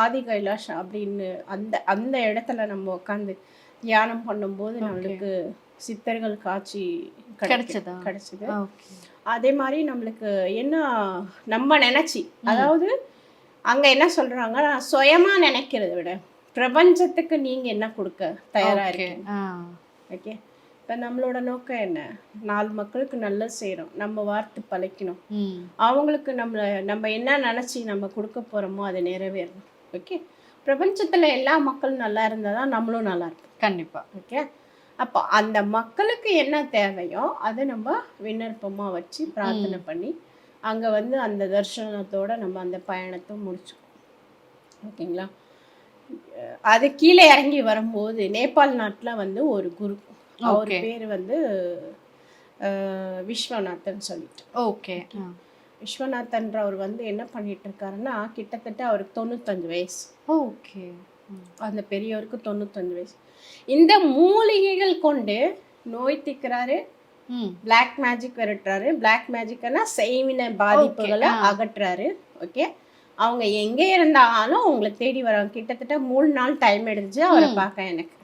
ஆதி கைலாஷ் அப்படின்னு அந்த அந்த இடத்துல நம்ம உட்காந்து தியானம் பண்ணும்போது நம்மளுக்கு சித்தர்கள் காட்சி கிடைச்சது. அதே மாதிரி நம்மளுக்கு என்ன நம்ம நினைச்சி, அதாவது அங்க என்ன சொல்றாங்க, சுயமா நினைக்கிறத விட பிரபஞ்சத்துக்கு நீங்க என்ன கொடுக்க தயாரா இருக்கீங்க. ஓகே, இப்போ நம்மளோட நோக்கம் என்ன, 4 மக்களுக்கு நல்லது செய்யறோம், நம்ம வார்த்தை பழைக்கணும், அவங்களுக்கு நம்ம என்ன நினைச்சி நம்ம கொடுக்க போறோமோ அதை நிறைவேறணும். ஓகே, பிரபஞ்சத்துல எல்லா மக்களும் நல்லா இருந்தாதான் நம்மளும் நல்லா இருக்கும். கண்டிப்பா. ஓகே, அப்போ அந்த மக்களுக்கு என்ன தேவையோ அதை நம்ம விண்ணப்பமாக வச்சு பிரார்த்தனை பண்ணி அங்கே வந்து அந்த தரிசனத்தோட நம்ம அந்த பயணத்தை முடிச்சுக்கோம். ஓகேங்களா. அது கீழே இறங்கி வரும்போது நேபாள் நாட்டில் வந்து ஒரு குரு, அவர் பேர் வந்து விஸ்வநாதன் சொல்லிட்டு. ஓகே, விஸ்வநாதன்றவர் வந்து என்ன பண்ணிட்டு இருக்காருன்னா, கிட்டத்தட்ட அவருக்கு 95 வயசு. ஓகே, அந்த பெரியவருக்கு 95 வயசு. இந்த மூலிகைகள் கொண்டு நோய் தீர்க்கிறாரு, பிளாக் மேஜிக் விரட்டுறாரு. பிளாக் மேஜிக்னா செய்வின பாதிப்புகளை அகற்றுறாரு. ஓகே, அவங்க எங்கே இருந்தாலும் அவங்களை தேடி வராங்க. கிட்டத்தட்ட 3 நாள் டைம் எடுத்துச்சு அவரை பார்க்க எனக்கு.